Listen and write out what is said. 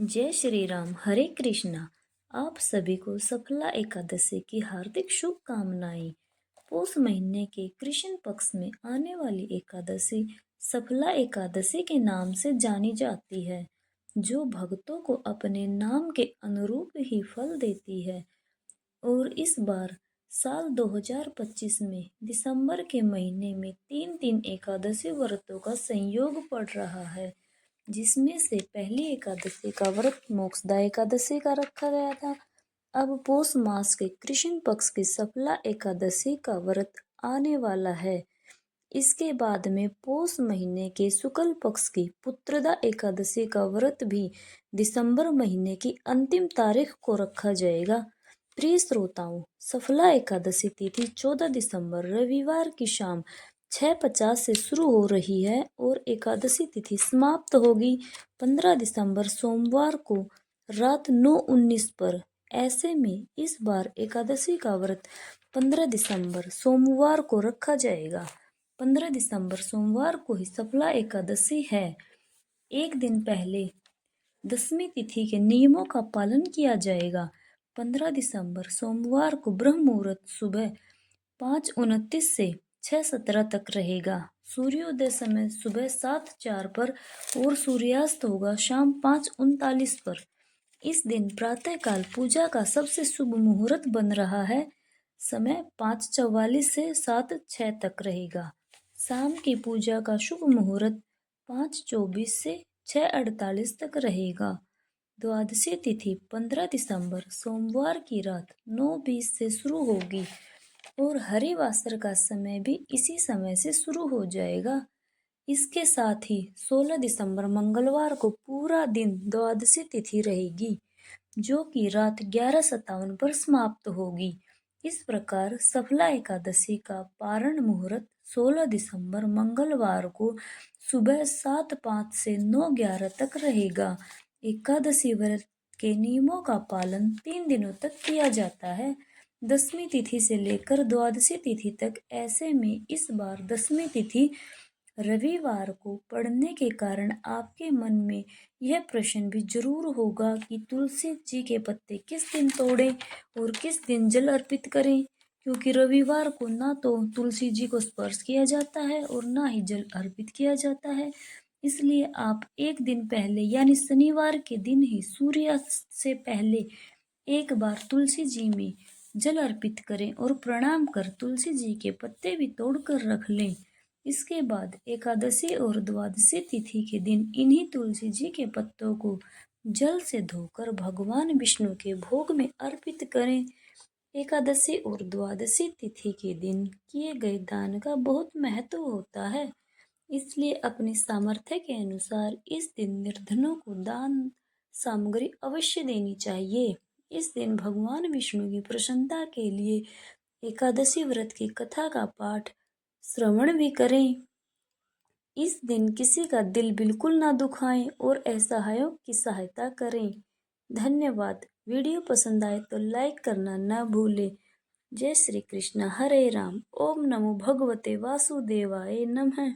जय श्री राम। हरे कृष्णा। आप सभी को सफला एकादशी की हार्दिक शुभकामनाएं। पौष महीने के कृष्ण पक्ष में आने वाली एकादशी सफला एकादशी के नाम से जानी जाती है, जो भक्तों को अपने नाम के अनुरूप ही फल देती है। और इस बार साल 2025 में दिसंबर के महीने में तीन तीन एकादशी व्रतों का संयोग पड़ रहा है, जिसमें से पहली एकादशी का व्रत मोक्षदा एकादशी का रखा गया था। अब पौष मास के कृष्ण पक्ष की सफला एकादशी का व्रत आने वाला है। इसके बाद में पौष महीने के शुक्ल पक्ष की पुत्रदा एकादशी का व्रत भी दिसंबर महीने की अंतिम तारीख को रखा जाएगा। प्रिय श्रोताओं, सफला एकादशी तिथि 14 दिसंबर रविवार की शाम 6:50 से शुरू हो रही है और एकादशी तिथि समाप्त होगी 15 दिसंबर सोमवार को रात 9:19 पर। ऐसे में इस बार एकादशी का व्रत 15 दिसंबर सोमवार को रखा जाएगा। 15 दिसंबर सोमवार को ही सफला एकादशी है। एक दिन पहले दसवीं तिथि के नियमों का पालन किया जाएगा। 15 दिसंबर सोमवार को ब्रह्म मुहूर्त सुबह 5:29 से 6:17 तक रहेगा। सूर्योदय समय सुबह 7:04 पर और सूर्यास्त होगा शाम 5:39 पर। इस दिन प्रातःकाल पूजा का सबसे शुभ मुहूर्त बन रहा है। समय 5:44 से 7:06 तक रहेगा। शाम की पूजा का शुभ मुहूर्त 5:24 से 6:48 तक रहेगा। द्वादशी तिथि 15 दिसंबर सोमवार की रात 9:20 से शुरू होगी और हरिवासर का समय भी इसी समय से शुरू हो जाएगा। इसके साथ ही 16 दिसंबर मंगलवार को पूरा दिन द्वादशी तिथि रहेगी, जो कि रात 11:57 पर समाप्त होगी। इस प्रकार सफला एकादशी का पारण मुहूर्त 16 दिसंबर मंगलवार को सुबह 7:05 से 9:11 तक रहेगा। एकादशी व्रत के नियमों का पालन 3 दिनों तक किया जाता है, दसवीं तिथि से लेकर द्वादशी तिथि तक। ऐसे में इस बार दसवीं तिथि रविवार को पड़ने के कारण आपके मन में यह प्रश्न भी जरूर होगा कि तुलसी जी के पत्ते किस दिन तोड़ें और किस दिन जल अर्पित करें, क्योंकि रविवार को ना तो तुलसी जी को स्पर्श किया जाता है और ना ही जल अर्पित किया जाता है। इसलिए आप एक दिन पहले यानी शनिवार के दिन ही सूर्यास्त से पहले एक बार तुलसी जी में जल अर्पित करें और प्रणाम कर तुलसी जी के पत्ते भी तोड़कर रख लें। इसके बाद एकादशी और द्वादशी तिथि के दिन इन्हीं तुलसी जी के पत्तों को जल से धोकर भगवान विष्णु के भोग में अर्पित करें। एकादशी और द्वादशी तिथि के दिन किए गए दान का बहुत महत्व होता है, इसलिए अपनी सामर्थ्य के अनुसार इस दिन निर्धनों को दान सामग्री अवश्य देनी चाहिए। इस दिन भगवान विष्णु की प्रसन्नता के लिए एकादशी व्रत की कथा का पाठ श्रवण भी करें। इस दिन किसी का दिल बिल्कुल ना दुखाएं और असहायों की सहायता करें। धन्यवाद। वीडियो पसंद आए तो लाइक करना न भूलें। जय श्री कृष्ण। हरे राम। ओम नमो भगवते वासुदेवाय नमः।